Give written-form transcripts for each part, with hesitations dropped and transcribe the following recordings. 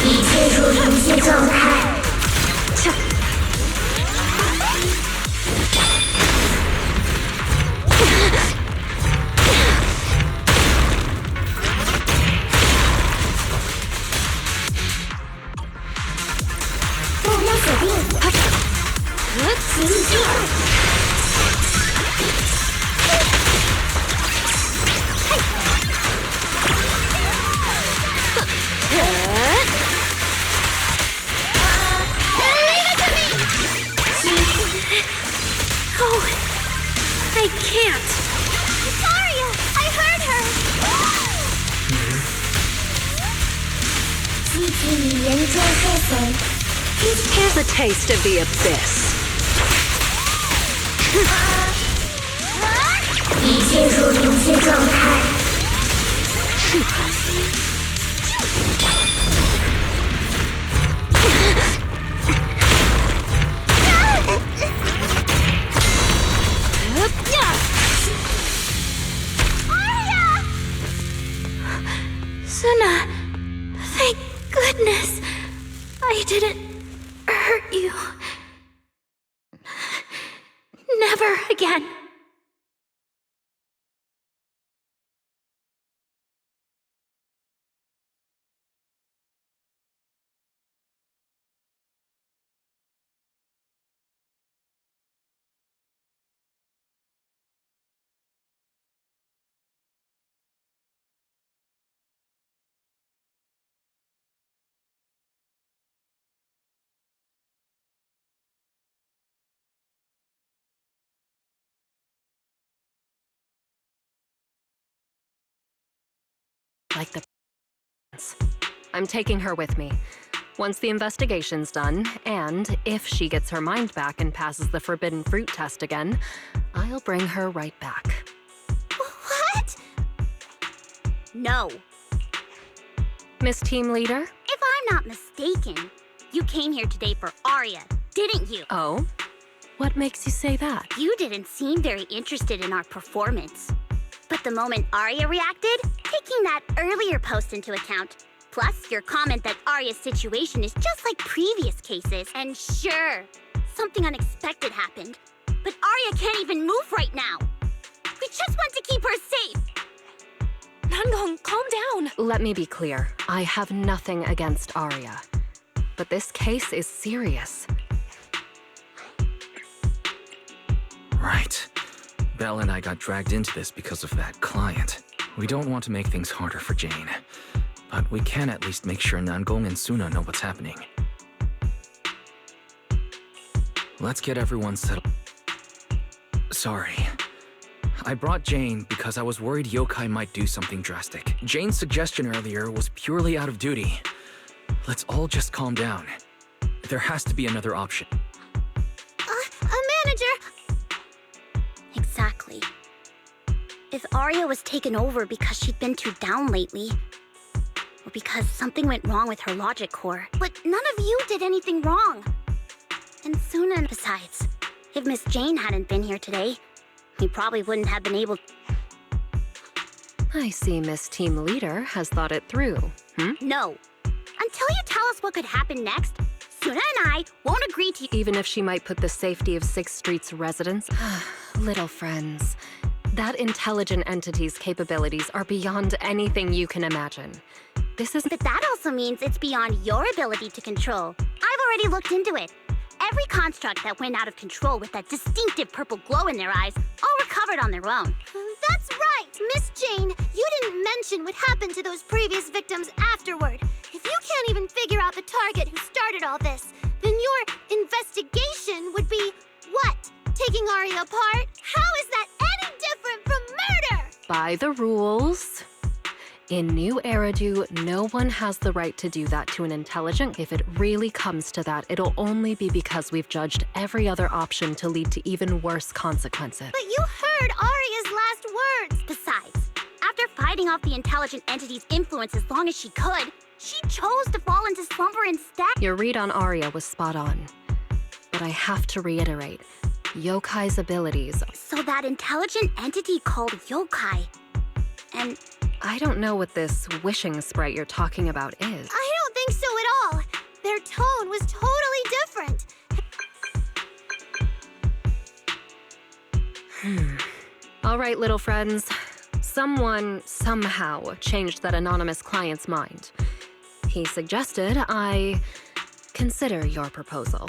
已切入临界状态。 I can't! Victoria! I heard her! 激起语言间黑粉。 Here's a taste of the abyss. 已切入临界状态。Suna, thank goodness I didn't hurt you. Never again. Like the I'm taking her with me. Once the investigation's done, and if she gets her mind back and passes the forbidden fruit test again, I'll bring her right back. What? No. Miss Team Leader? If I'm not mistaken, you came here today for Arya, didn't you? Oh? What makes you say that? You didn't seem very interested in our performance. But the moment Arya reacted, taking that earlier post into account, plus your comment that Arya's situation is just like previous cases, and sure, something unexpected happened. But Arya can't even move right now. We just want to keep her safe. Nangong, calm down. Let me be clear. I have nothing against Arya. But this case is serious. Right. Belle and I got dragged into this because of that client. We don't want to make things harder for Jane. But we can at least make sure Nangong and Suna know what's happening. Let's get everyone settled. Sorry. I brought Jane because I was worried Yokai might do something drastic. Jane's suggestion earlier was purely out of duty. Let's all just calm down. There has to be another option. A manager! Exactly. If Arya was taken over because she'd been too down lately, or because something went wrong with her logic core, but none of you did anything wrong. And Suna, besides, if Miss Jane hadn't been here today, we probably wouldn't have been able. I see Miss Team Leader has thought it through. No. Until you tell us what could happen next, Suna and I won't agree to. Even if she might put the safety of 6th Street's residents? Little friends. That intelligent entity's capabilities are beyond anything you can imagine. But that also means it's beyond your ability to control. I've already looked into it. Every construct that went out of control with that distinctive purple glow in their eyes all recovered on their own. That's right! Miss Jane, you didn't mention what happened to those previous victims afterward. If you can't even figure out the target who started all this, then your investigation would be, what? Taking Arya apart? How is that any different from murder? By the rules. In New Eridu, no one has the right to do that to an intelligent. If it really comes to that, it'll only be because we've judged every other option to lead to even worse consequences. But you heard Arya's last words. Besides, after fighting off the intelligent entity's influence as long as she could. She chose to fall into slumber instead. Your read on Arya was spot on. But I have to reiterate, Yokai's abilities... So that intelligent entity called yokai. And I don't know what this wishing sprite you're talking about is. I don't think so at all. Their tone was totally different. All right, little friends. Someone, somehow, changed that anonymous client's mind. He suggested I consider your proposal.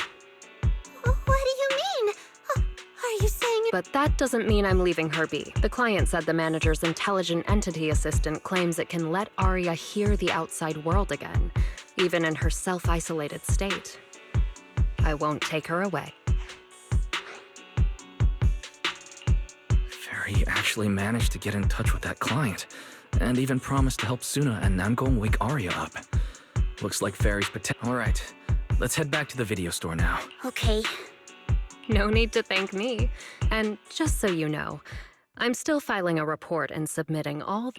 What do you mean? Are you saying... But that doesn't mean I'm leaving her be. The client said the manager's intelligent entity assistant claims it can let Arya hear the outside world again, even in her self-isolated state. I won't take her away. Fairy actually managed to get in touch with that client, and even promised to help Suna and Namgong wake Arya up. Looks like Fairy's potential. Alright, let's head back to the video store now. okay. No need to thank me. And just so you know, I'm still filing a report and submitting all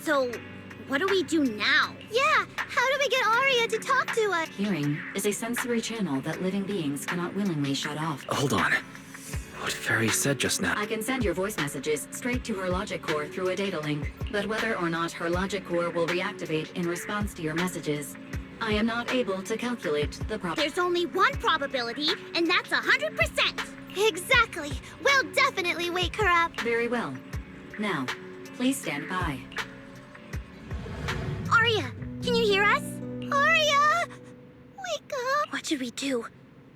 So, what do we do now? Yeah, how do we get Arya to talk to us? Hearing is a sensory channel that living beings cannot willingly shut off. Hold on. What Fairy said just now. I can send your voice messages straight to her logic core through a data link, but whether or not her logic core will reactivate in response to your messages, I am not able to calculate the problem. There's only one probability, and that's 100%! Exactly. We'll definitely wake her up. Very well. Now, please stand by. Arya, can you hear us? Arya! Wake up! What should we do?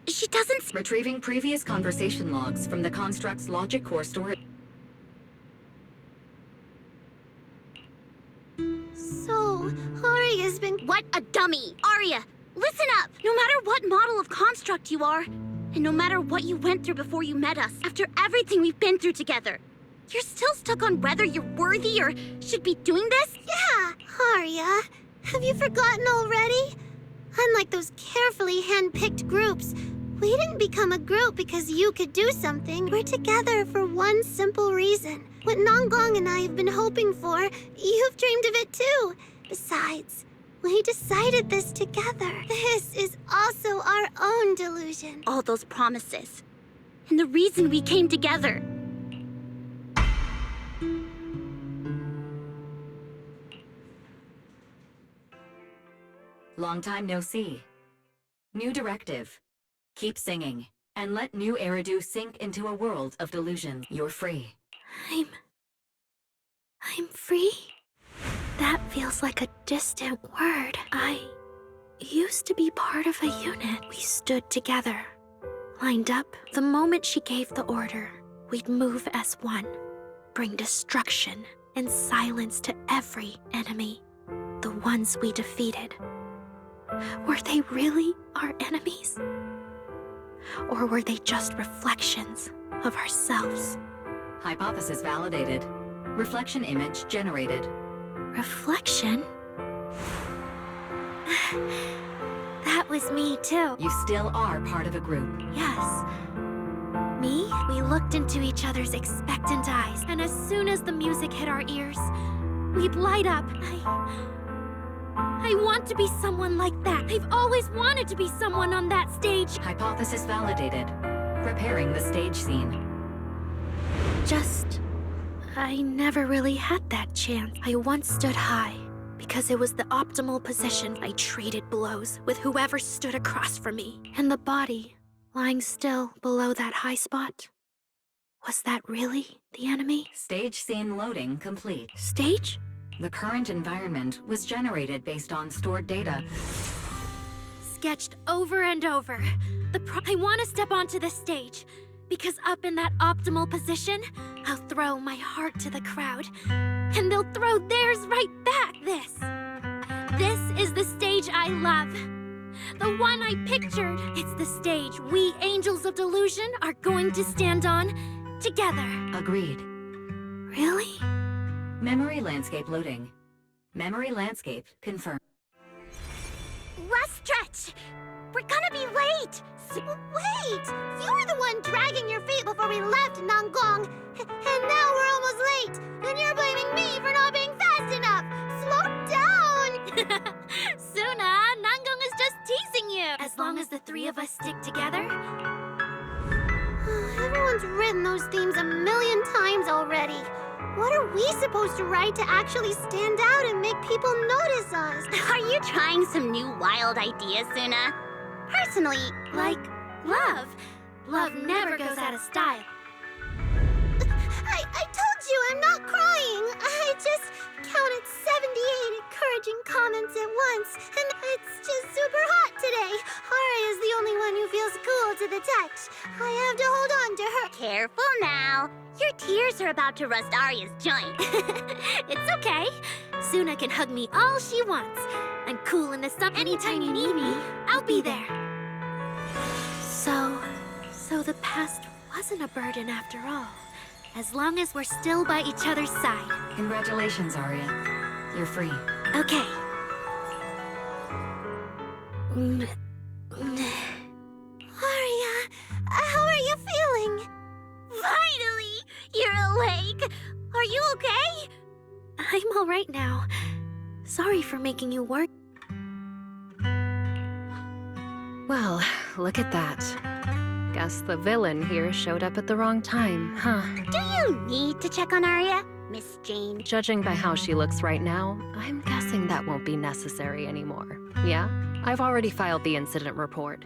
She doesn't... Retrieving previous conversation logs from the construct's logic core storage. So, Arya's been... What a dummy! Arya, listen up! No matter what model of construct you are, and no matter what you went through before you met us, after everything we've been through together, you're still stuck on whether you're worthy or should be doing this? Yeah, Arya. Have you forgotten already? Unlike those carefully hand-picked groups, we didn't become a group because you could do something. We're together for one simple reason. What Namgong and I have been hoping for, you've dreamed of it too. Besides, we decided this together. This is also our own delusion. All those promises. And the reason we came together. Long time no see. New directive. Keep singing, and let new Eridu sink into a world of delusion. You're free. I'm free? That feels like a distant word. I used to be part of a unit. We stood together, lined up. The moment she gave the order, we'd move as one, bring destruction and silence to every enemy, the ones we defeated. Were they really our enemies? Or were they just reflections of ourselves? Hypothesis validated. Reflection image generated. Reflection? That was me too. You still are part of a group. Yes. Me? We looked into each other's expectant eyes, and as soon as the music hit our ears, we'd light up. I want to be someone like that. I've always wanted to be someone on that stage. Hypothesis validated. Preparing the stage scene. I never really had that chance. I once stood high, because it was the optimal position. I traded blows with whoever stood across from me. And the body, lying still below that high spot, was that really the enemy? Stage scene loading complete. Stage? The current environment was generated based on stored data. Sketched over and over. I want to step onto the stage, because up in that optimal position, I'll throw my heart to the crowd, and they'll throw theirs right back. This is the stage I love. The one I pictured. It's the stage we Angels of Delusion are going to stand on together. Agreed. Really? Memory landscape loading. Memory landscape confirmed. Last stretch! We're gonna be late! Wait! You were the one dragging your feet before we left Nangong! And now we're almost late! And you're blaming me for not being fast enough! Slow down! Suna, Nangong is just teasing you! As long as the three of us stick together... Everyone's written those themes a million times already. What are we supposed to write to actually stand out and make people notice us? Are you trying some new wild ideas, Suna? Personally, Like love. Love never goes out of style. I told you I'm not crying. I just counted 78 encouraging comments at once, and it's just super hot today. Arya's the only one who feels cool to the touch. I have to hold on to her. careful now. Your tears are about to rust Arya's joint. It's okay. Suna can hug me all she wants. I'm cool in the summer. Anytime you need me, I'll be there. So the past wasn't a burden after all. As long as we're still by each other's side. Congratulations, Arya. You're free. Okay. Arya, how are you feeling? Finally! You're awake! Are you okay? I'm all right now. Sorry for making you work. Well, look at that. Guess the villain here showed up at the wrong time, huh? Do you need to check on Arya, Miss Jane? Judging by how she looks right now, I'm guessing that won't be necessary anymore. Yeah? I've already filed the incident report.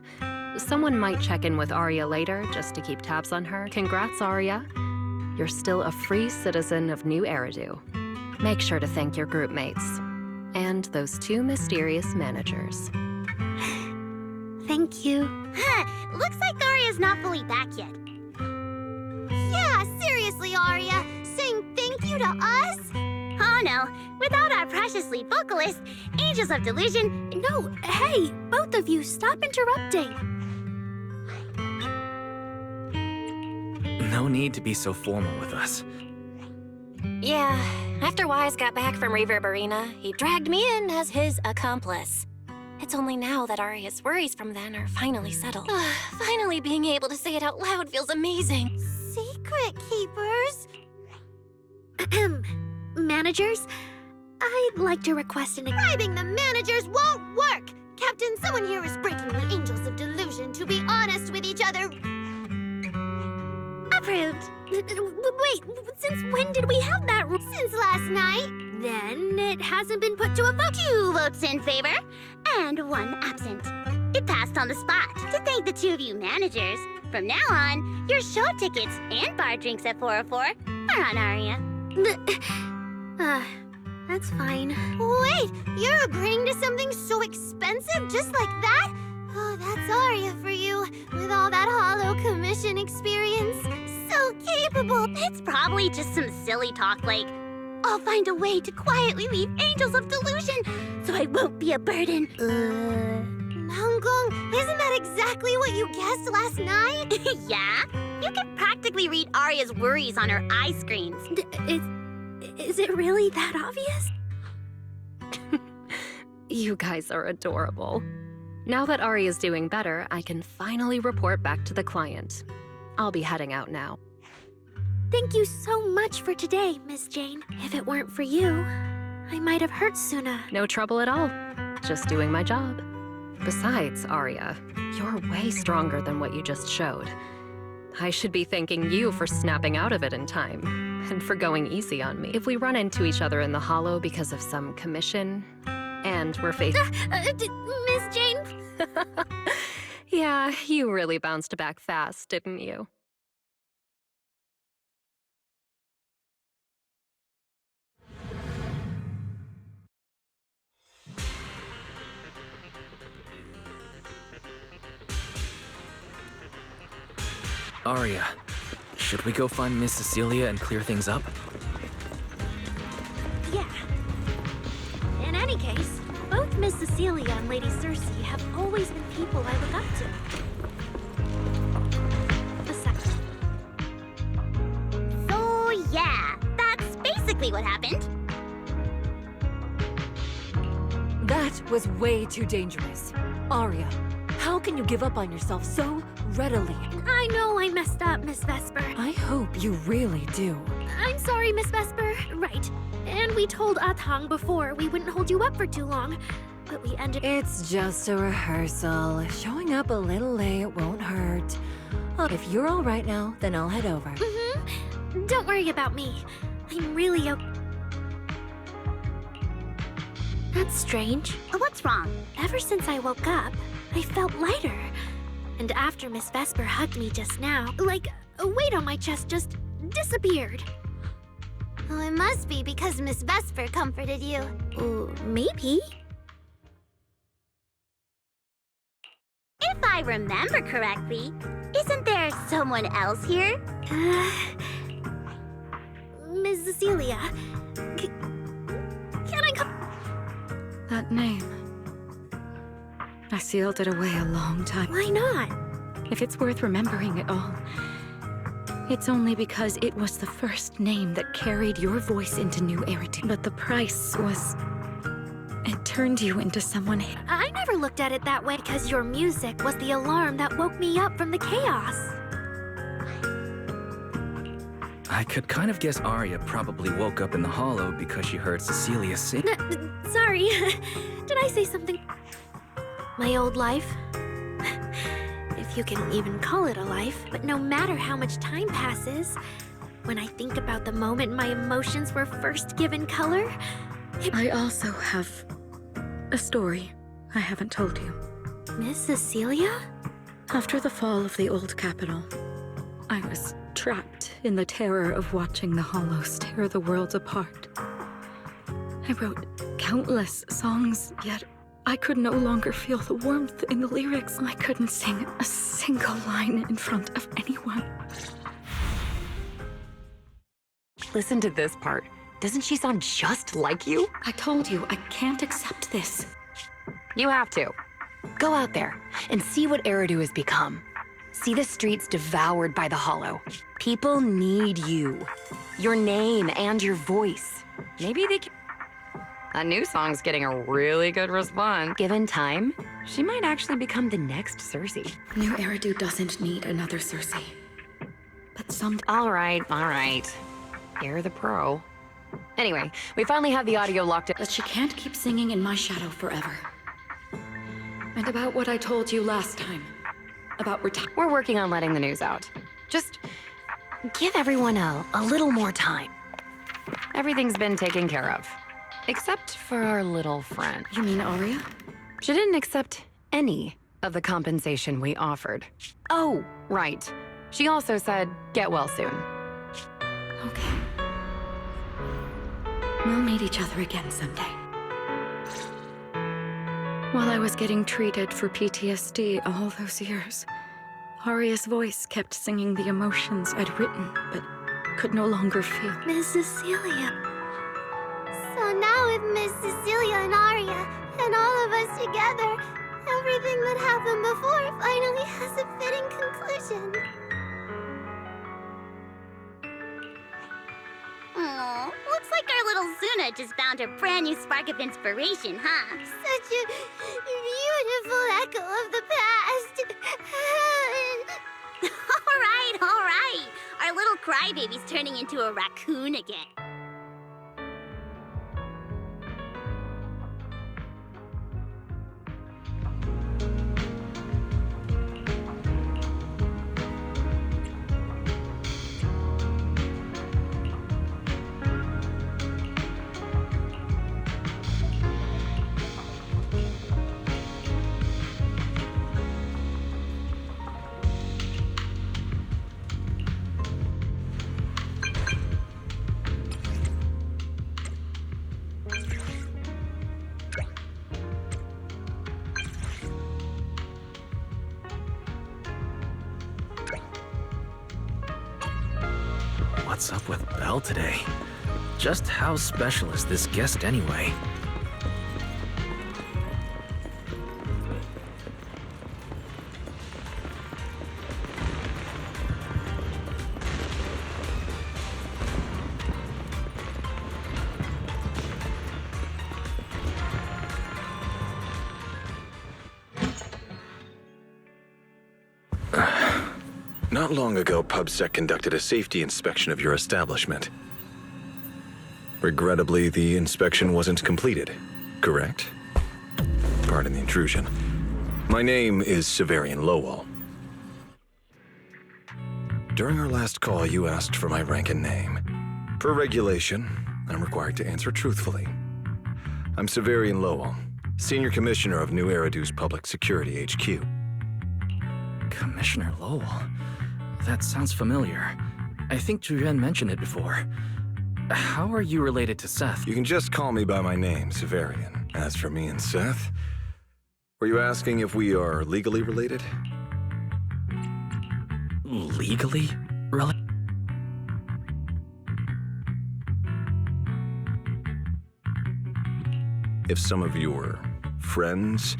Someone might check in with Arya later, just to keep tabs on her. Congrats, Arya. You're still a free citizen of New Eridu. Make sure to thank your group mates. And those two mysterious managers. Thank you. Looks like Arya's not fully back yet. Yeah, seriously, Arya. Saying thank you to us? Oh no, without our precious lead vocalist, Angels of Delusion... No, hey, both of you, stop interrupting. No need to be so formal with us. Yeah, after Wise got back from Reverberina, he dragged me in as his accomplice. It's only now that Arya's worries from then are finally settled. Finally being able to say it out loud feels amazing. Secret keepers? Managers? I'd like to request an... Bribing the managers won't work! Captain, someone here is breaking the Angels of Delusion to be honest with each other. Approved. Wait, since when did we have that rule? Since last night. Then it hasn't been put to a vote. 2 votes in favor, and 1 absent. It passed on the spot. To thank the 2 of you managers, from now on, your show tickets and bar drinks at 404 are on Arya. That's fine. Wait, you're agreeing to something so expensive just like that? Oh, that's Arya for you, with all that hollow commission experience. So capable. It's probably just some silly talk like, I'll find a way to quietly leave Angels of Delusion so I won't be a burden. Nangong, isn't that exactly what you guessed last night? Yeah? You can practically read Arya's worries on her eye screens. Is it really that obvious? You guys are adorable. Now that Arya's doing better, I can finally report back to the client. I'll be heading out now. Thank you so much for today, Miss Jane. If it weren't for you, I might have hurt Suna. No trouble at all. Just doing my job. Besides, Arya, you're way stronger than what you just showed. I should be thanking you for snapping out of it in time, and for going easy on me. If we run into each other in the hollow because of some commission, and we're facing... Miss Jane? Yeah, you really bounced back fast, didn't you? Arya, should we go find Miss Cecilia and clear things up? Yeah. In any case, both Miss Cecilia and Lady Cersei have always been people I look up to. A second. So yeah, that's basically what happened. That was way too dangerous. Arya, how can you give up on yourself so readily? I know I messed up, Miss Vesper. I hope you really do. I'm sorry, Miss Vesper. Right. And we told Atang before we wouldn't hold you up for too long. But we ended— It's just a rehearsal. Showing up a little late won't hurt. Oh, if you're all right now, then I'll head over. Mm-hmm. Don't worry about me. I'm really okay. That's strange. What's wrong? Ever since I woke up, I felt lighter. And after Miss Vesper hugged me just now, like a weight on my chest just disappeared. Oh, it must be because Miss Vesper comforted you. Maybe. If I remember correctly, isn't there someone else here? Miss Cecilia, can I come? That name. I sealed it away a long time. Why not? If it's worth remembering at all, it's only because it was the first name that carried your voice into New Eridu. But the price was... it turned you into someone... I never looked at it that way because your music was the alarm that woke me up from the chaos. I could kind of guess Arya probably woke up in the hollow because she heard Cecilia sing. Sorry, did I say something? My old life? If you can even call it a life. But no matter how much time passes, when I think about the moment my emotions were first given color, I also have a story I haven't told you. Miss Cecilia? After the fall of the old capital, I was trapped in the terror of watching the Hollows tear the world apart. I wrote countless songs, yet I could no longer feel the warmth in the lyrics. I couldn't sing a single line in front of anyone. Listen to this part. Doesn't she sound just like you? I told you, I can't accept this. You have to. Go out there and see what Eridu has become. See the streets devoured by the Hollow. People need you. Your name and your voice. Maybe they can... A new song's getting a really good response. Given time, she might actually become the next Cersei. New Eridu doesn't need another Cersei. But someday... All right. You're the pro. Anyway, we finally have the audio locked in. But she can't keep singing in my shadow forever. And about what I told you last time. About We're working on letting the news out. Just give everyone a little more time. Everything's been taken care of. Except for our little friend. You mean Arya? She didn't accept any of the compensation we offered. Oh, right. She also said, get well soon. Okay. We'll meet each other again someday. While I was getting treated for PTSD all those years, Arya's voice kept singing the emotions I'd written, but could no longer feel. Miss Cecilia. So now with Miss Cecilia and Arya, and all of us together, everything that happened before finally has a fitting conclusion. Aw, looks like our little Zuna just found her brand new spark of inspiration, huh? Such a beautiful echo of the past. All right. Our little crybaby's turning into a raccoon again. What's up with Belle today? Just how special is this guest anyway? Not long ago, PubSec conducted a safety inspection of your establishment. Regrettably, the inspection wasn't completed, correct? Pardon the intrusion. My name is Severian Lowell. During our last call, you asked for my rank and name. Per regulation, I'm required to answer truthfully. I'm Severian Lowell, Senior Commissioner of New Eridu's Public Security HQ. Commissioner Lowell? That sounds familiar. I think Julian mentioned it before. How are you related to Seth? You can just call me by my name, Severian. As for me and Seth, were you asking if we are legally related? Legally related? If some of your friends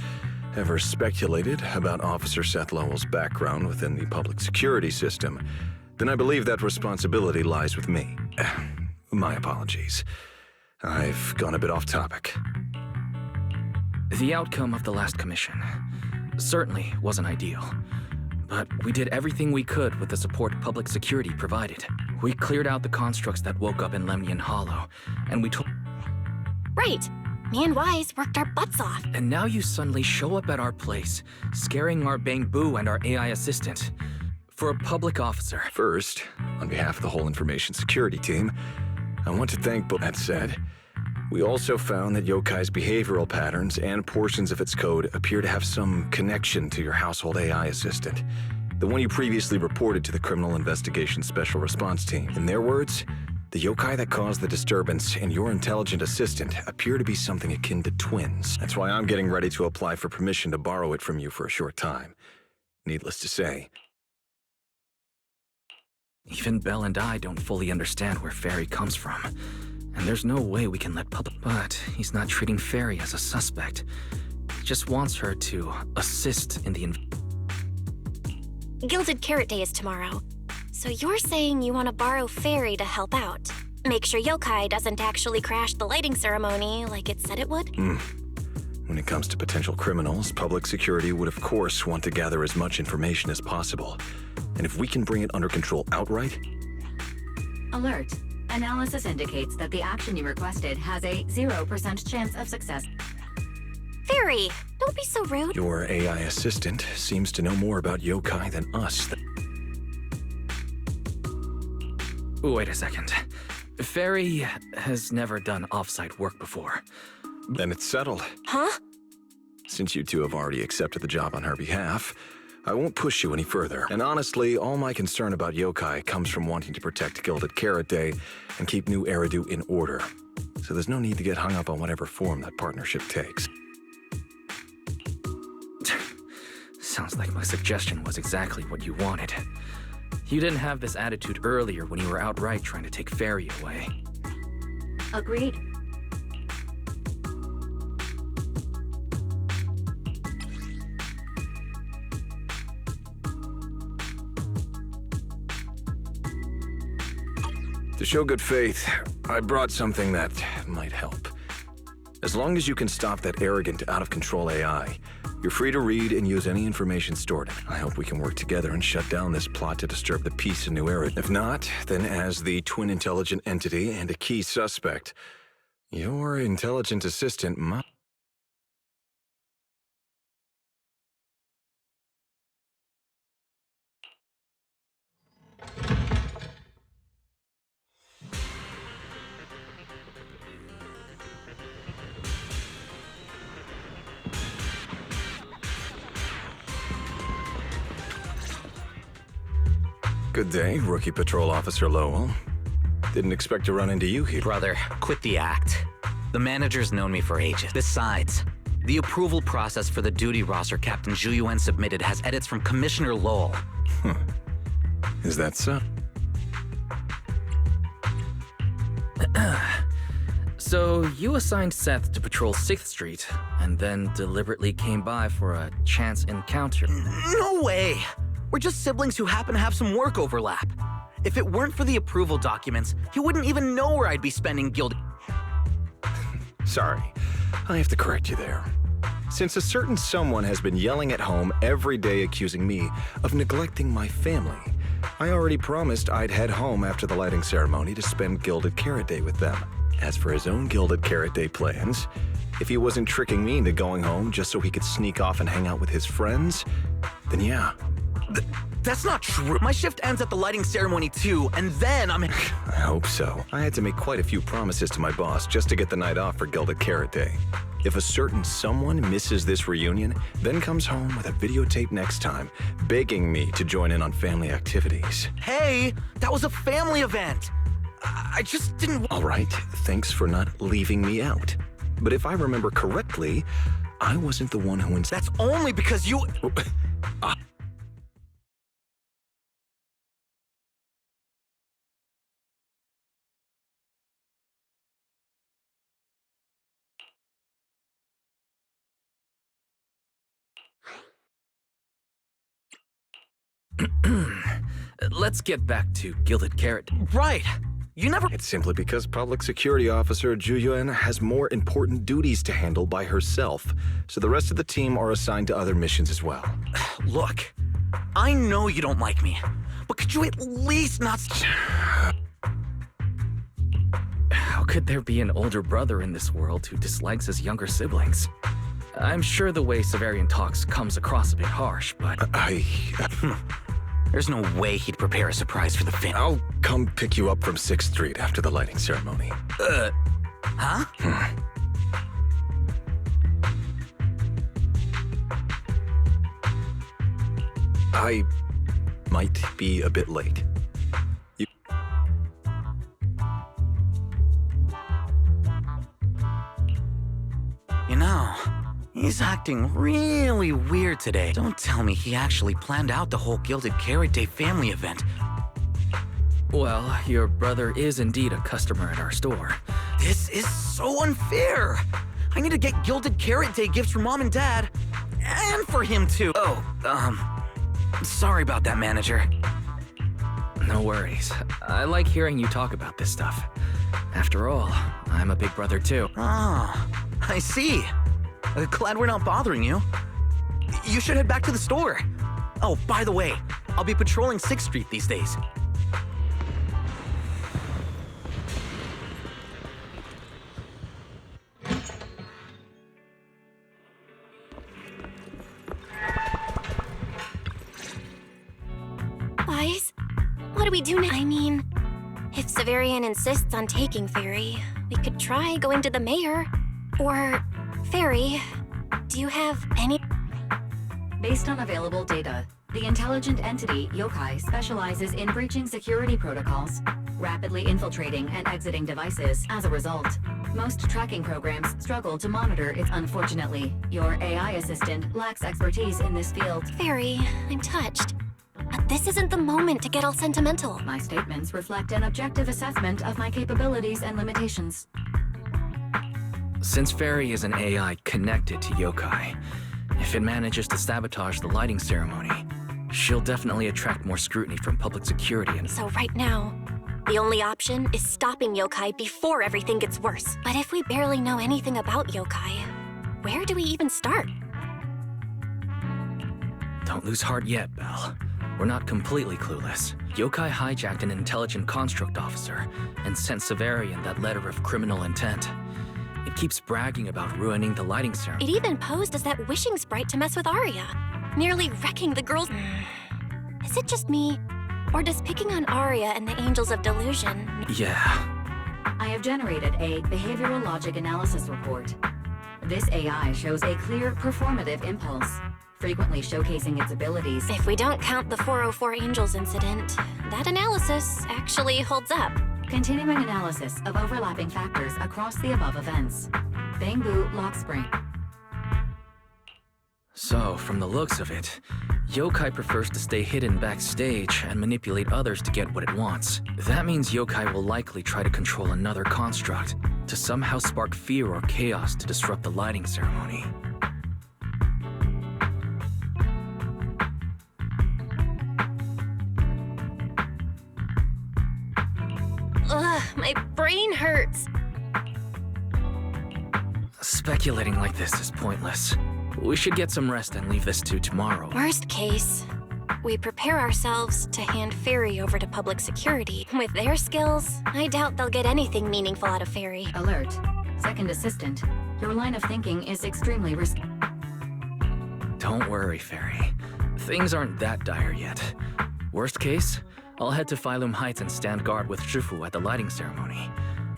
ever speculated about Officer Seth Lowell's background within the public security system, then I believe that responsibility lies with me. My apologies. I've gone a bit off topic. The outcome of the last commission certainly wasn't ideal. But we did everything we could with the support public security provided. We cleared out the constructs that woke up in Lemnian Hollow, and we took... Right. Me and Wise worked our butts off. And now you suddenly show up at our place, scaring our Bang Boo and our AI assistant. For a public officer. First, on behalf of the whole information security team, I want to thank both. That said, we also found that Yokai's behavioral patterns and portions of its code appear to have some connection to your household AI assistant, the one you previously reported to the Criminal Investigation Special Response Team. In their words, the yokai that caused the disturbance and your intelligent assistant appear to be something akin to twins. That's why I'm getting ready to apply for permission to borrow it from you for a short time. Needless to say, even Belle and I don't fully understand where Fairy comes from. And there's no way we can let public... But he's not treating Fairy as a suspect. He just wants her to assist in the... Gilded Carrot Day is tomorrow. So you're saying you want to borrow Fairy to help out? Make sure Yokai doesn't actually crash the lighting ceremony like it said it would? When it comes to potential criminals, public security would of course want to gather as much information as possible. And if we can bring it under control outright... Alert. Analysis indicates that the action you requested has a 0% chance of success. Fairy, don't be so rude. Your AI assistant seems to know more about yokai than us. Wait a second. Fairy has never done off-site work before. Then it's settled. Huh? Since you two have already accepted the job on her behalf, I won't push you any further. And honestly, all my concern about yokai comes from wanting to protect Gilded Carrot Day and keep New Eridu in order. So there's no need to get hung up on whatever form that partnership takes. Sounds like my suggestion was exactly what you wanted. You didn't have this attitude earlier when you were outright trying to take Fairy away. Agreed. To show good faith, I brought something that might help. As long as you can stop that arrogant, out-of-control AI, you're free to read and use any information stored in it. I hope we can work together and shut down this plot to disturb the peace in New Eridu. If not, then as the twin intelligent entity and a key suspect, your intelligent assistant might... Good day, Rookie Patrol Officer Lowell. Didn't expect to run into you here. Brother, quit the act. The manager's known me for ages. Besides, the approval process for the duty roster Captain Zhu submitted has edits from Commissioner Lowell. Is that so? So you assigned Seth to patrol 6th Street, and then deliberately came by for a chance encounter. No way! We're just siblings who happen to have some work overlap. If it weren't for the approval documents, he wouldn't even know where I'd be spending Guild... Sorry, I have to correct you there. Since a certain someone has been yelling at home every day accusing me of neglecting my family, I already promised I'd head home after the lighting ceremony to spend Gilded Carrot Day with them. As for his own Gilded Carrot Day plans, if he wasn't tricking me into going home just so he could sneak off and hang out with his friends, then yeah. That's not true. My shift ends at the lighting ceremony too, and then I'm... I hope so. I had to make quite a few promises to my boss just to get the night off for Gilded Carrot Day. If a certain someone misses this reunion, then comes home with a videotape next time, begging me to join in on family activities. Hey, that was a family event. I just didn't... All right, thanks for not leaving me out. But if I remember correctly, I wasn't the one who... That's only because you... Let's get back to Gilded Carrot. Right. You never... It's simply because Public Security Officer Ju Yuan has more important duties to handle by herself, so the rest of the team are assigned to other missions as well. Look, I know you don't like me, but could you at least not... How could there be an older brother in this world who dislikes his younger siblings? I'm sure the way Severian talks comes across a bit harsh, but... There's no way he'd prepare a surprise for the family. I'll come pick you up from 6th Street after the lighting ceremony. Huh? I might be a bit late. You know, he's acting really weird today. Don't tell me he actually planned out the whole Gilded Carrot Day family event. Well, your brother is indeed a customer at our store. This is so unfair. I need to get Gilded Carrot Day gifts for Mom and Dad, and for him too. Oh, sorry about that, manager. No worries. I like hearing you talk about this stuff. After all, I'm a big brother too. Ah, I see. Glad we're not bothering you. You should head back to the store. Oh, by the way, I'll be patrolling 6th Street these days. Wise, what do we do now? I mean, if Severian insists on taking Fairy, we could try going to the mayor. Or, Fairy, do you have any... Based on available data, the intelligent entity, Yokai, specializes in breaching security protocols, rapidly infiltrating and exiting devices. As a result, most tracking programs struggle to monitor it. Unfortunately, your AI assistant lacks expertise in this field. Fairy, I'm touched. But this isn't the moment to get all sentimental. My statements reflect an objective assessment of my capabilities and limitations. Since Fairy is an AI connected to Yokai, if it manages to sabotage the lighting ceremony, she'll definitely attract more scrutiny from public security and... So right now, the only option is stopping Yokai before everything gets worse. But if we barely know anything about Yokai, where do we even start? Don't lose heart yet, Belle. We're not completely clueless. Yokai hijacked an intelligent construct officer and sent Severian that letter of criminal intent. It keeps bragging about ruining the lighting ceremony. It even posed as that wishing sprite to mess with Arya, nearly wrecking the girls. Is it just me? Or does picking on Arya and the Angels of Delusion... Yeah. I have generated a behavioral logic analysis report. This AI shows a clear performative impulse, frequently showcasing its abilities. If we don't count the 404 Angels incident, that analysis actually holds up. Continuing analysis of overlapping factors across the above events. Bamboo Lock Spring. So, from the looks of it, Yokai prefers to stay hidden backstage and manipulate others to get what it wants. That means Yokai will likely try to control another construct to somehow spark fear or chaos to disrupt the lighting ceremony. Ugh, my brain hurts. Speculating like this is pointless. We should get some rest and leave this to tomorrow. Worst case, we prepare ourselves to hand Fairy over to public security. With their skills, I doubt they'll get anything meaningful out of Fairy. Alert. Second assistant. Your line of thinking is extremely risky. Don't worry, Fairy. Things aren't that dire yet. Worst case, I'll head to Phylum Heights and stand guard with Shifu at the lighting ceremony.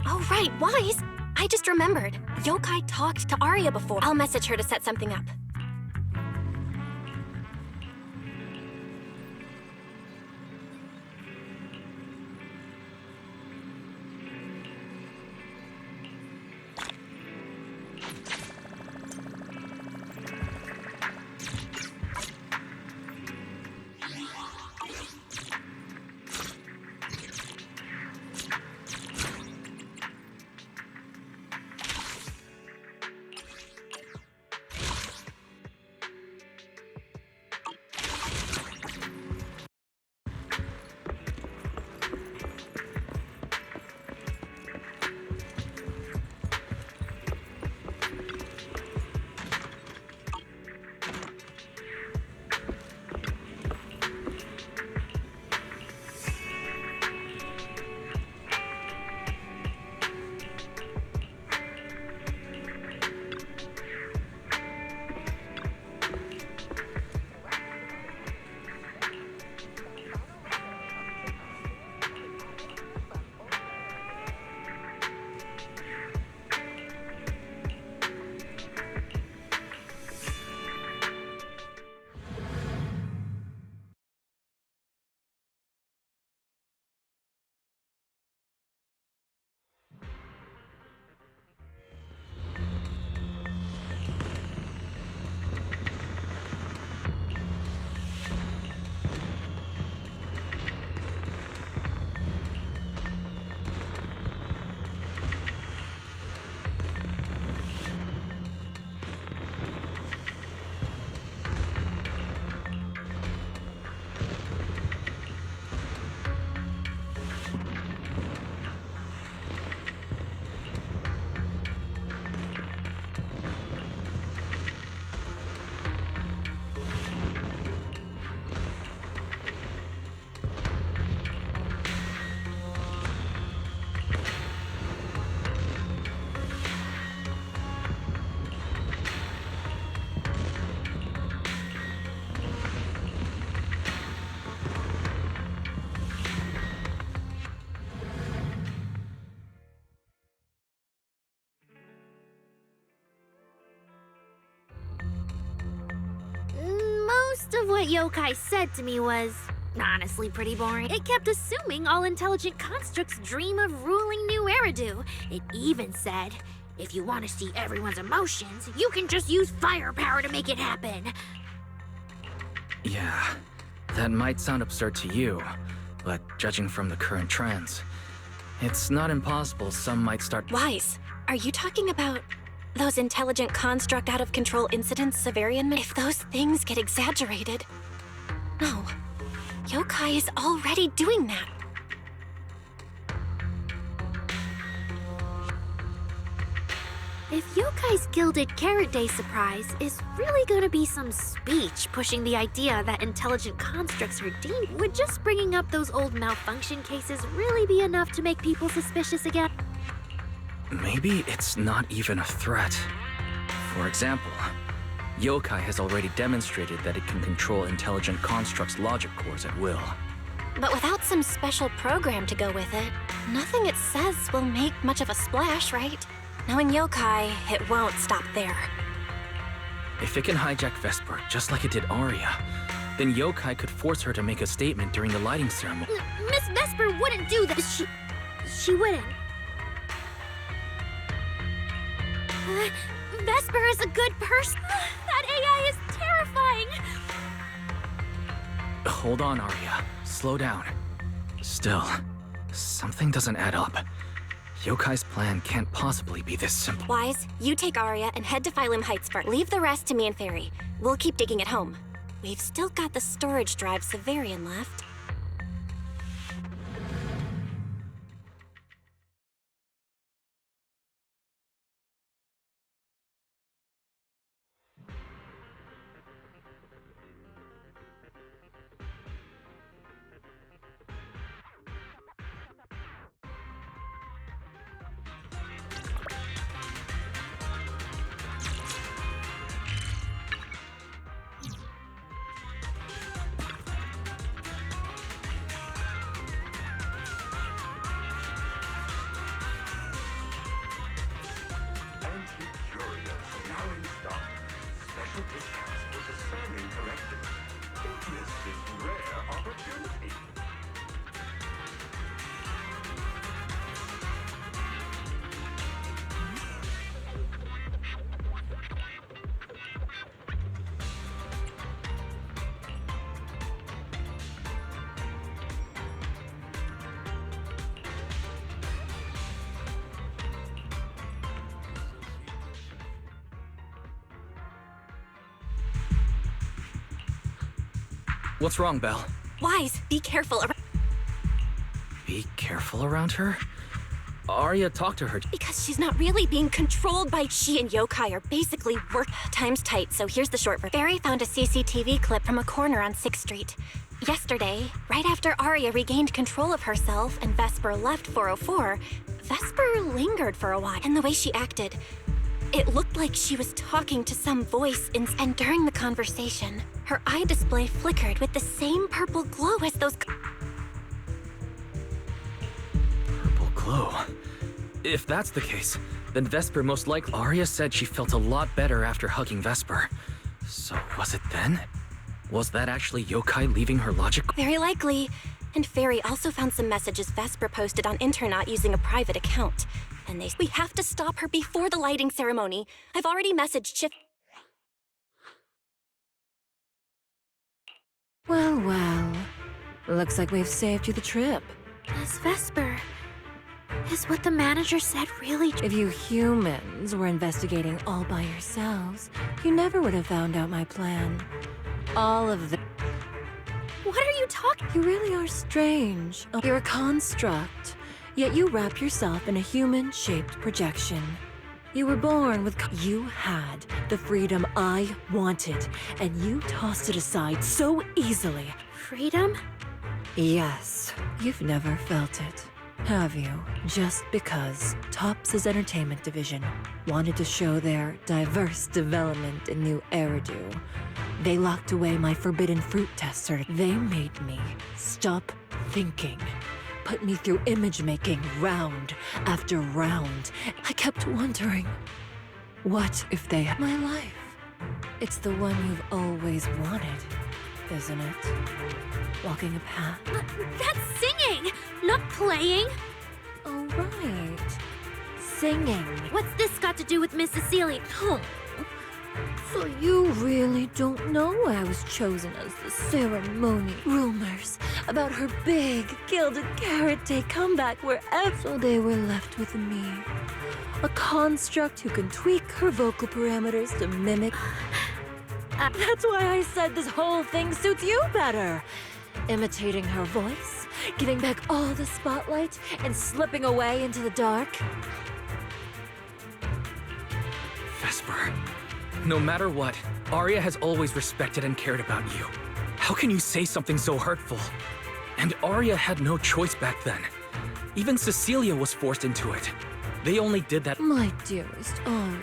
Oh, right, Wise! I just remembered. Yokai talked to Arya before. I'll message her to set something up. Most of what Yokai said to me was honestly pretty boring. It kept assuming all intelligent constructs dream of ruling New Eridu. It even said, if you want to see everyone's emotions, you can just use firepower to make it happen. Yeah, that might sound absurd to you, but judging from the current trends, it's not impossible some might start— Wise, are you talking about those intelligent construct out-of-control incidents Severian made? If those things get exaggerated... No. Yokai is already doing that. If Yokai's Gilded Carrot Day surprise is really gonna be some speech pushing the idea that intelligent constructs are deemed, would just bringing up those old malfunction cases really be enough to make people suspicious again? Maybe it's not even a threat. For example, Yokai has already demonstrated that it can control intelligent constructs' logic cores at will. But without some special program to go with it, nothing it says will make much of a splash, right? Knowing Yokai, it won't stop there. If it can hijack Vesper just like it did Arya, then Yokai could force her to make a statement during the lighting ceremony. Miss Vesper wouldn't do that. She wouldn't. Vesper is a good person. That AI is terrifying. Hold on, Arya. Slow down. Still, something doesn't add up. Yokai's plan can't possibly be this simple. Wise, you take Arya and head to Phylum Heights first. Leave the rest to me and Fairy. We'll keep digging at home. We've still got the storage drive Severian left. What's wrong, Belle? Wise, be careful. Be careful around her? Arya, talk to her. Because she's not really being controlled by... She and Yokai are basically work... Time's tight, so here's the short version. Barry found a CCTV clip from a corner on 6th Street. Yesterday, right after Arya regained control of herself and Vesper left 404, Vesper lingered for a while. And the way she acted, it looked like she was talking to some voice and during the conversation, her eye display flickered with the same purple glow as those... Purple glow. If that's the case, then Vesper most likely... Arya said she felt a lot better after hugging Vesper. So was it then? Was that actually Yokai leaving her logic? Very likely. And Fairy also found some messages Vesper posted on Internet using a private account. And we have to stop her before the lighting ceremony. I've already messaged Chip. Well, well. Looks like we've saved you the trip. Miss Vesper, is what the manager said really true? If you humans were investigating all by yourselves, you never would have found out my plan. All of the... What are you talking? You really are strange. You're a construct, yet you wrap yourself in a human-shaped projection. You were born with... You had the freedom I wanted, and you tossed it aside so easily. Freedom? Yes. You've never felt it, have you? Just because Topps' entertainment division wanted to show their diverse development in new Eridu, they locked away my forbidden fruit test certificate. They made me stop thinking, put me through image making round after round. I kept wondering, what if they had my life? It's the one you've always wanted, isn't it? Walking a path. That's singing, not playing. Oh, right. Singing. What's this got to do with Miss Cecilia? Oh. So you really don't know why I was chosen as the ceremony. Rumors about her big gilded carrot day comeback wherever. So they were left with me. A construct who can tweak her vocal parameters to mimic. That's why I said this whole thing suits you better. Imitating her voice, giving back all the spotlight, and slipping away into the dark. Vesper. No matter what, Arya has always respected and cared about you. How can you say something so hurtful? And Arya had no choice back then. Even Cecilia was forced into it. They only did that— My dearest Arya,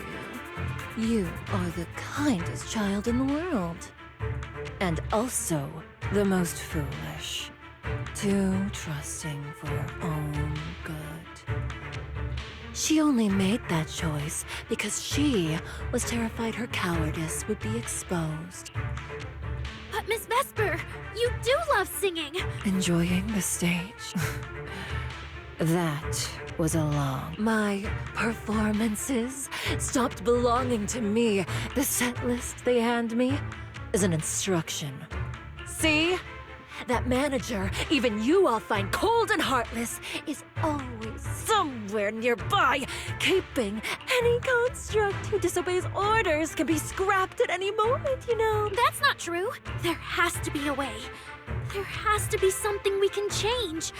you are the kindest child in the world. And also the most foolish. Too trusting for your own good. She only made that choice because she was terrified her cowardice would be exposed. But Miss Vesper, you do love singing. Enjoying the stage? That was a long... My performances stopped belonging to me. The set list they hand me is an instruction. See? That manager, even you all find cold and heartless, is always somewhere nearby, keeping any construct who disobeys orders can be scrapped at any moment, you know. That's not true. There has to be a way. There has to be something we can change.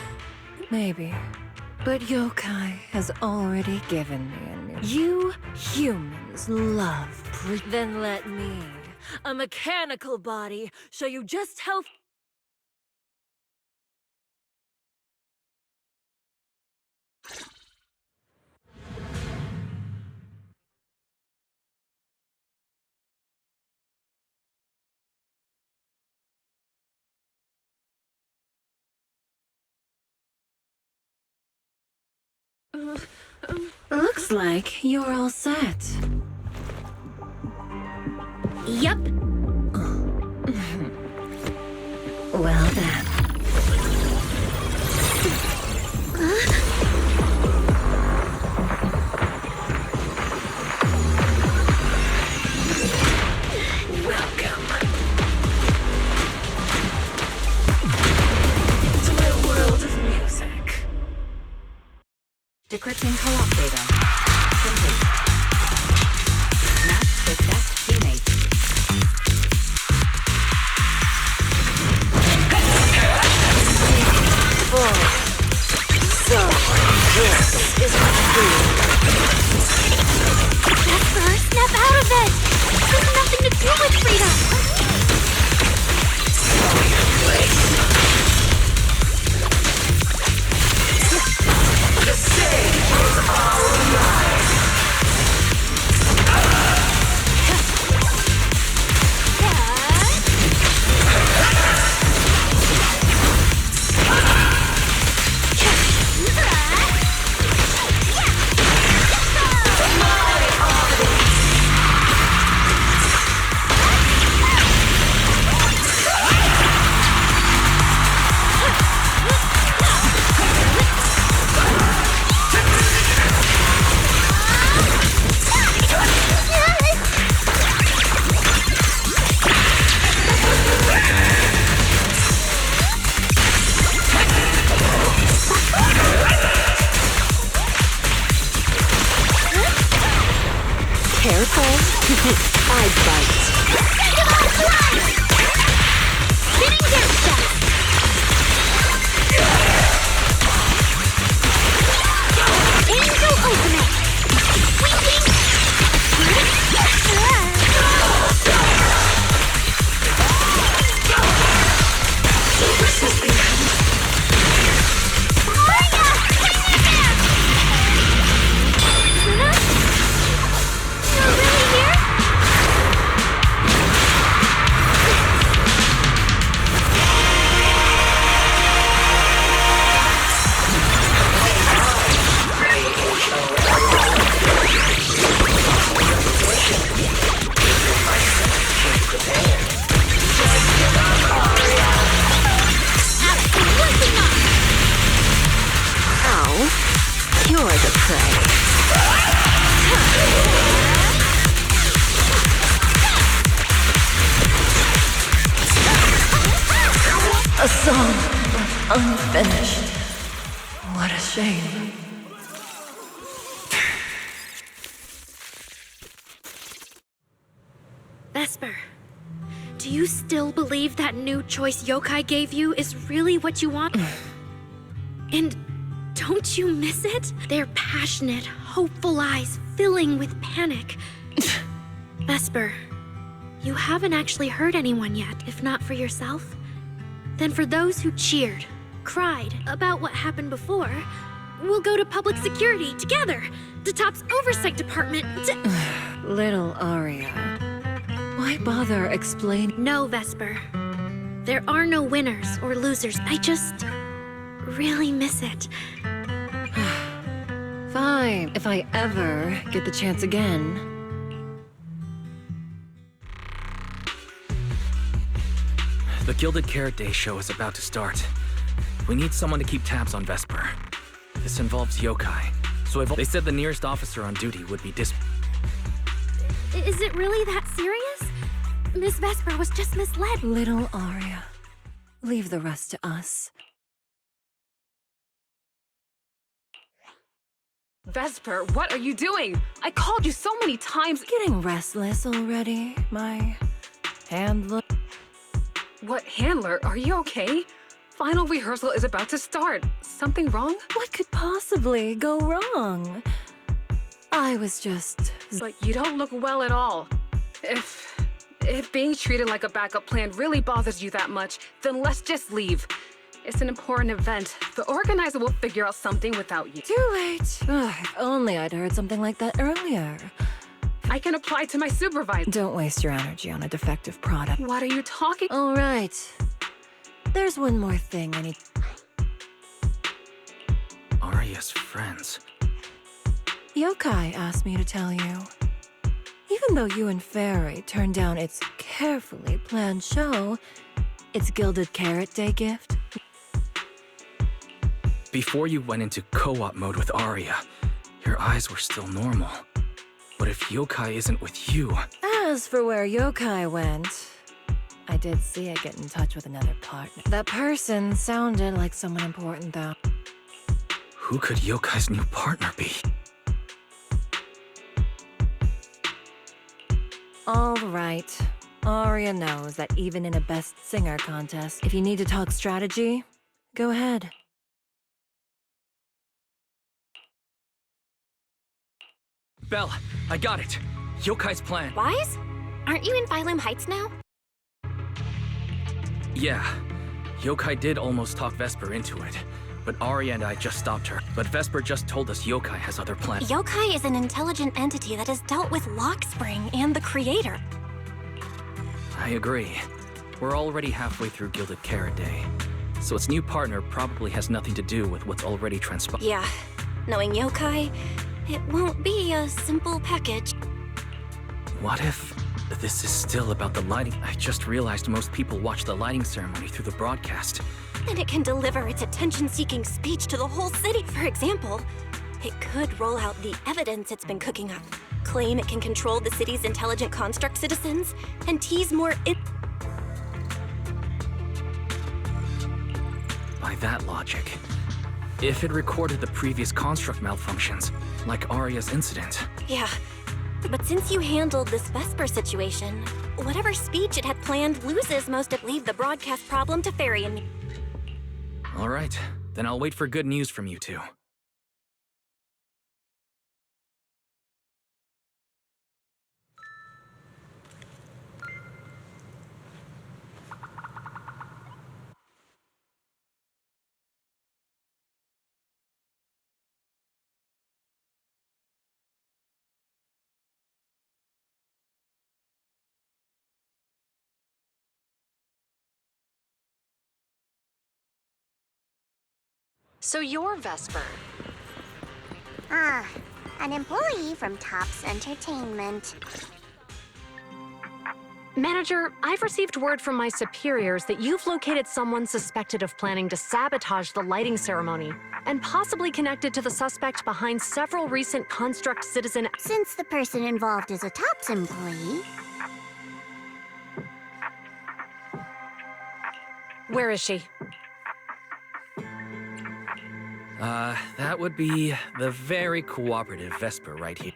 Maybe. But Yokai has already given me a new... You humans love Then let me, a mechanical body, show you just how... Looks like you're all set. Yep. Well then. Welcome to my world of music. Decrypting co-op data. Complete. Match with best teammate. I bite. Spinning dip step. Angel ultimate. Sweeping. Arya, hang in there. Luna? You're really here? Absolutely not. Ow. You're the prey. A song unfinished. What a shame. Vesper, do you still believe that new choice Yokai gave you is really what you want? And don't you miss it? Their passionate, hopeful eyes filling with panic. Vesper, you haven't actually hurt anyone yet, if not for yourself. Then for those who cheered, cried about what happened before, we'll go to public security together, to Top's oversight department, to... Little Arya. Why bother explaining? No, Vesper. There are no winners or losers. I just really miss it. Fine, if I ever get the chance again. The Gilded Carrot Day show is about to start. We need someone to keep tabs on Vesper. This involves yokai, so they said the nearest officer on duty would be Is it really that serious? Miss Vesper was just misled. Little Arya. Leave the rest to us. Vesper, what are you doing? I called you so many times. Getting restless already, my handler. What handler? Are you okay? Final rehearsal is about to start. Something wrong? What could possibly go wrong? I was just... But you don't look well at all. If being treated like a backup plan really bothers you that much, then let's just leave. It's an important event. The organizer will figure out something without you. Too late. Ugh, if only I'd heard something like that earlier. I can apply to my supervisor. Don't waste your energy on a defective product. What are you talking? All right. There's one more thing I need... Arya's friends. Yokai asked me to tell you. Even though you and Fairy turned down its carefully planned show, its Gilded Carrot Day gift... Before you went into co-op mode with Arya, your eyes were still normal. But if yokai isn't with you... As for where Yokai went, I did see it get in touch with another partner. That person sounded like someone important, though. Who could Yokai's new partner be? All right. Arya knows that even in a Best Singer contest, if you need to talk strategy, go ahead. Belle, I got it. Yokai's plan. Wise? Aren't you in Phylum Heights now? Yeah. Yokai did almost talk Vesper into it, but Arya and I just stopped her. But Vesper just told us Yokai has other plans. Yokai is an intelligent entity that has dealt with Lockspring and the Creator. I agree. We're already halfway through Gilded Carrot Day, so its new partner probably has nothing to do with what's already transpired. Yeah, knowing Yokai, it won't be a simple package. What if this is still about the lighting? I just realized most people watch the lighting ceremony through the broadcast. Then it can deliver its attention-seeking speech to the whole city. For example, it could roll out the evidence it's been cooking up, claim it can control the city's intelligent construct citizens, and tease more By that logic, if it recorded the previous construct malfunctions, like Arya's incident, Yeah, But since you handled this Vesper situation, whatever speech it had planned loses most of leave the broadcast problem to Fairy and me. All right, then I'll wait for good news from you two. So you're Vesper. Ah, an employee from Tops Entertainment. Manager, I've received word from my superiors that you've located someone suspected of planning to sabotage the lighting ceremony, and possibly connected to the suspect behind several recent Construct citizen... Since the person involved is a Tops employee, Where is she? That would be the very cooperative Vesper right here.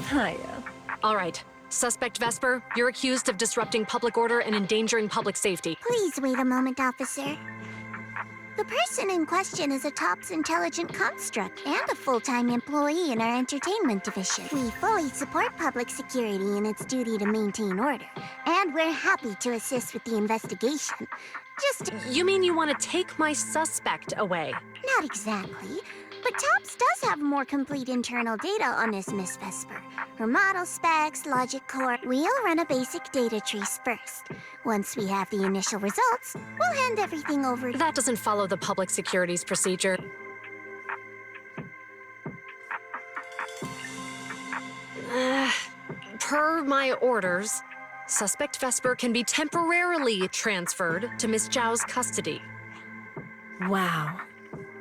Hiya. All right. Suspect Vesper, you're accused of disrupting public order and endangering public safety. please wait a moment, officer. The person in question is a Tops intelligent construct and a full-time employee in our entertainment division. We fully support public security in its duty to maintain order, and we're happy to assist with the investigation. Just You mean you want to take my suspect away? not exactly, but Tops does have more complete internal data on this Miss Vesper. Her model specs, logic core. We'll run a basic data trace first. Once we have the initial results, we'll hand everything over to... That doesn't follow the public securities procedure. Per my orders, suspect Vesper can be temporarily transferred to Miss Zhao's custody. Wow.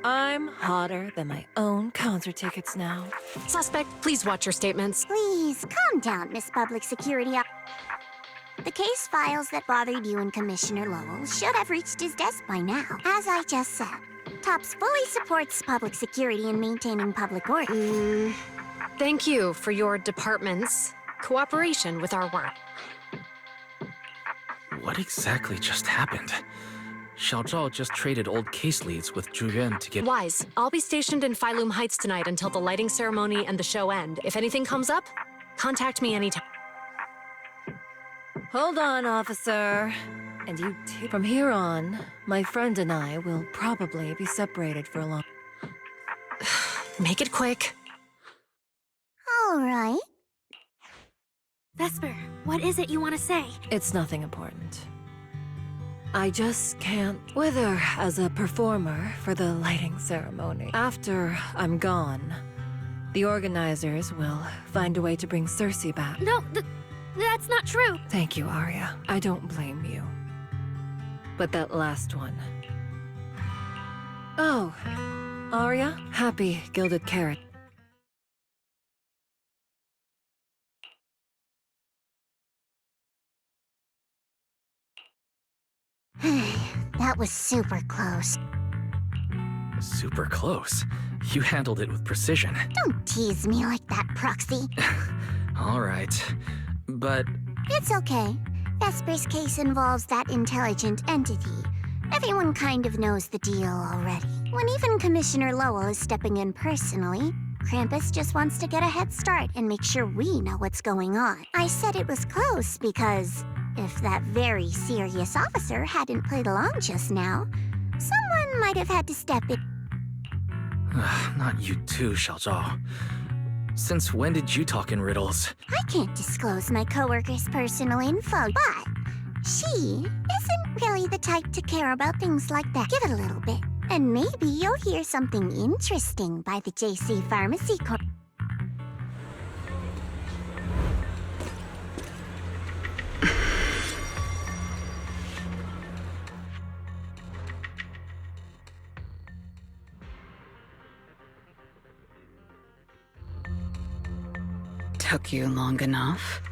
I'm hotter than my own concert tickets now. Suspect, please watch your statements. Please, calm down, Miss Public Security. The case files that bothered you and Commissioner Lowell should have reached his desk by now. As I just said, Tops fully supports public security and maintaining public order. Thank you for your department's cooperation with our work. What exactly just happened? Xiao Zhao just traded old case leads with Zhu Yuan to get... Wise, I'll be stationed in Phylum Heights tonight until the lighting ceremony and the show end. If anything comes up, contact me anytime. Hold on, officer. And you too. From here on, my friend and I will probably be separated for a long... Make it quick. All right. Vesper, what is it you want to say? It's nothing important. I just can't wither as a performer for the lighting ceremony. After I'm gone, the organizers will find a way to bring Cersei back. No, that's not true. Thank you, Arya. I don't blame you. But that last one... Oh, Arya, happy Gilded Carrot. That was super close. Super close. You handled it with precision. Don't tease me like that, Proxy. All right. But It's okay. Vesper's case involves that intelligent entity. Everyone kind of knows the deal already. When even Commissioner Lowell is stepping in personally, Krampus just wants to get a head start and make sure we know what's going on. I said it was close because if that very serious officer hadn't played along just now, someone might have had to step in. not you too, Xiao Zhao. Since when did you talk in riddles? I can't disclose my coworker's personal info, but she isn't really the type to care about things like that. Give it a little bit, and maybe you'll hear something interesting by the JC Pharmacy Corp. Took you long enough?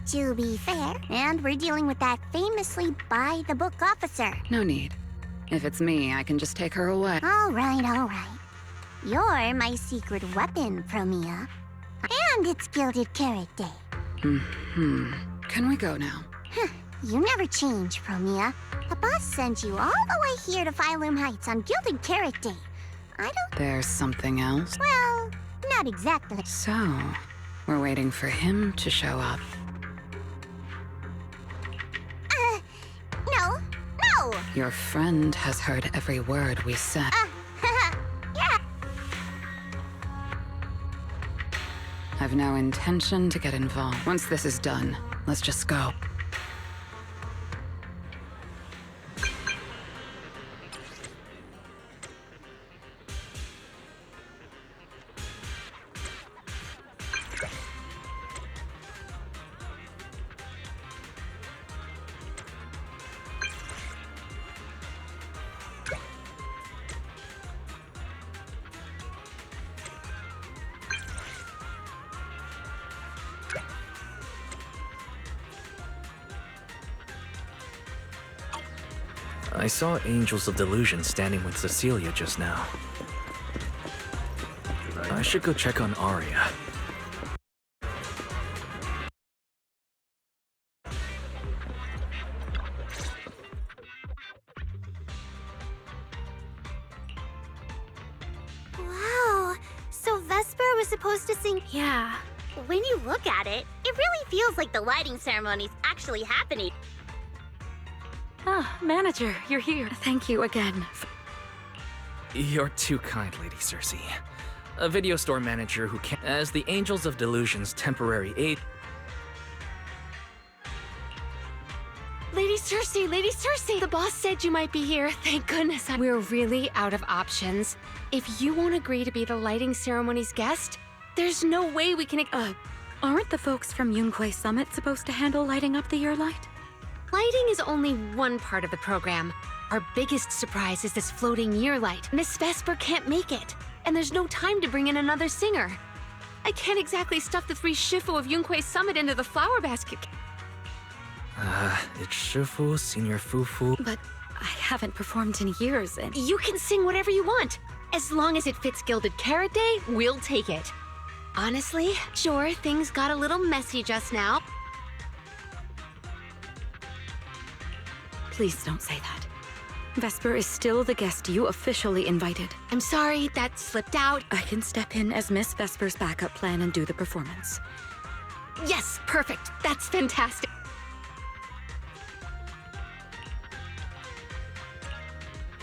To be fair, and we're dealing with that famously by-the-book officer. No need. If it's me, I can just take her away. All right, all right. You're my secret weapon, Promia. And it's Gilded Carrot Day. Can we go now? You never change, Promia. The boss sent you all the way here to Phylum Heights on Gilded Carrot Day. I don't... There's something else? Well, not exactly. So, we're waiting for him to show up. No! Your friend has heard every word we said. Yeah. I've no intention to get involved. Once this is done, let's just go. I saw Angels of Delusion standing with Cecilia just now. I should go check on Arya. Wow. So Vesper was supposed to sing... Yeah. When you look at it, it really feels like the lighting ceremony's actually happening. Ah, manager, you're here. Thank you again. You're too kind, Lady Cersei. A video store manager who can... As the Angels of Delusion's temporary aid... Lady Cersei, the boss said you might be here. Thank goodness. We're really out of options. If you won't agree to be the lighting ceremony's guest, there's no way we can... Aren't the folks from Yunquay Summit supposed to handle lighting up the year light? Lighting is only one part of the program. Our biggest surprise is this floating year light. Miss Vesper can't make it, and there's no time to bring in another singer. I can't exactly stuff the 3 Shifu of Yunquay Summit into the flower basket. It's Shifu, Senior Fufu... But I haven't performed in years, and... You can sing whatever you want. As long as it fits Gilded Carrot Day, we'll take it. Honestly, sure, things got a little messy just now. Please don't say that. Vesper is still the guest you officially invited. I'm sorry, that slipped out. I can step in as Miss Vesper's backup plan and do the performance. Yes, perfect. That's fantastic.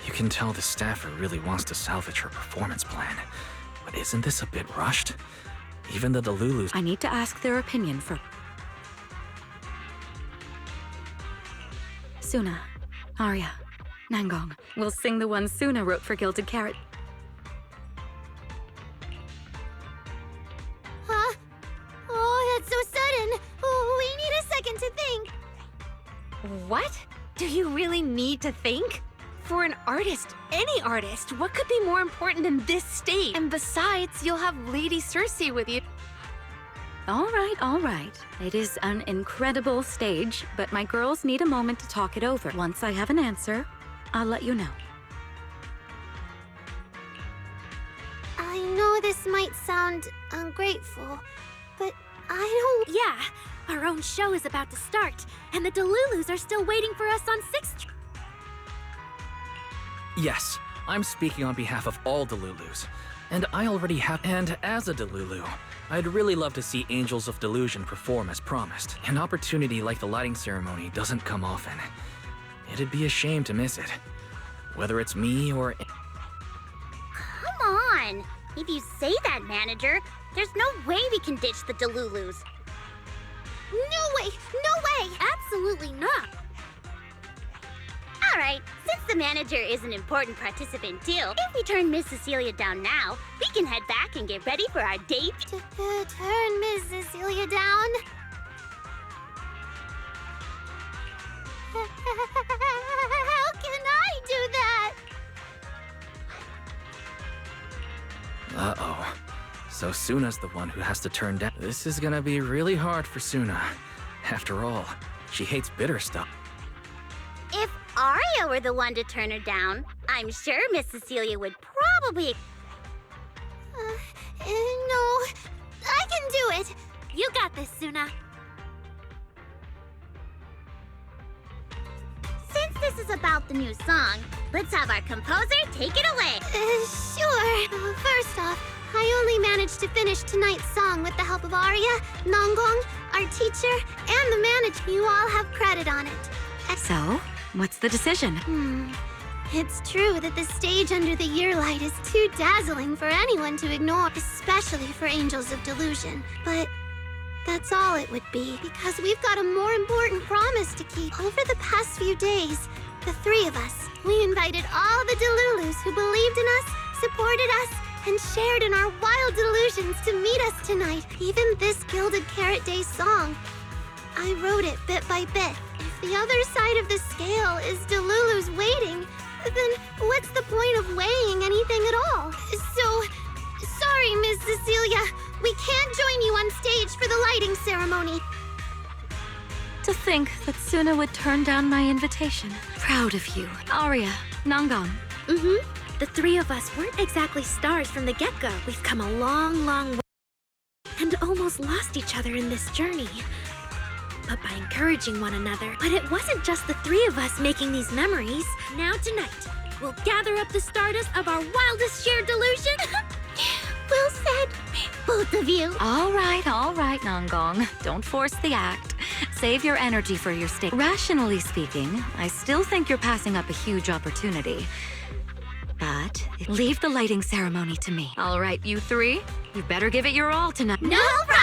You can tell the staffer really wants to salvage her performance plan. But isn't this a bit rushed? Even the Delulus... I need to ask their opinion for... Suna, Arya, Nangong. We'll sing the one Suna wrote for Gilded Carrot. Huh? Oh, that's so sudden. Oh, we need a second to think. What? Do you really need to think? For an artist, any artist, what could be more important than this stage? And besides, you'll have Lady Cersei with you. All right. It is an incredible stage, but my girls need a moment to talk it over. Once I have an answer, I'll let you know. I know this might sound ungrateful, but I don't... Yeah, our own show is about to start, and the Delulus are still waiting for us on 6th Street. Yes, I'm speaking on behalf of all Delulus. And I already have... And as a Delulu, I'd really love to see Angels of Delusion perform as promised. An opportunity like the lighting ceremony doesn't come often. It'd be a shame to miss it. Whether it's me or... Come on! If you say that, manager, there's no way we can ditch the Delulus. No way! Absolutely not. Alright, since the manager is an important participant too, if we turn Miss Cecilia down now, we can head back and get ready for our debut. Turn Miss Cecilia down? How can I do that? Uh-oh. So Suna's the one who has to turn down. This is gonna be really hard for Suna. After all, she hates bitter stuff. If Arya were the one to turn her down, I'm sure Miss Cecilia would probably... No. I can do it. You got this, Suna. Since this is about the new song, let's have our composer take it away. Sure. First off, I only managed to finish tonight's song with the help of Arya, Nonggong, our teacher, and the manager. You all have credit on it. So, what's the decision? It's true that the stage under the yearlight is too dazzling for anyone to ignore, especially for Angels of Delusion. But that's all it would be, because we've got a more important promise to keep. Over the past few days, the three of us, we invited all the Delulus who believed in us, supported us, and shared in our wild delusions to meet us tonight. Even this Gilded Carrot Day song, I wrote it bit by bit. If the other side of the scale is Delulu's waiting, then what's the point of weighing anything at all? So, sorry, Miss Cecilia. We can't join you on stage for the lighting ceremony. To think that Suna would turn down my invitation. Proud of you. Arya, Nonggong. The three of us weren't exactly stars from the get-go. We've come a long, long way and almost lost each other in this journey. But by encouraging one another. But it wasn't just the three of us making these memories. Now tonight, we'll gather up the stardust of our wildest shared delusion. Well said, both of you. All right, Nonggong. Don't force the act. Save your energy for your stage. Rationally speaking, I still think you're passing up a huge opportunity. But leave the lighting ceremony to me. All right, you three, you better give it your all tonight. No problem.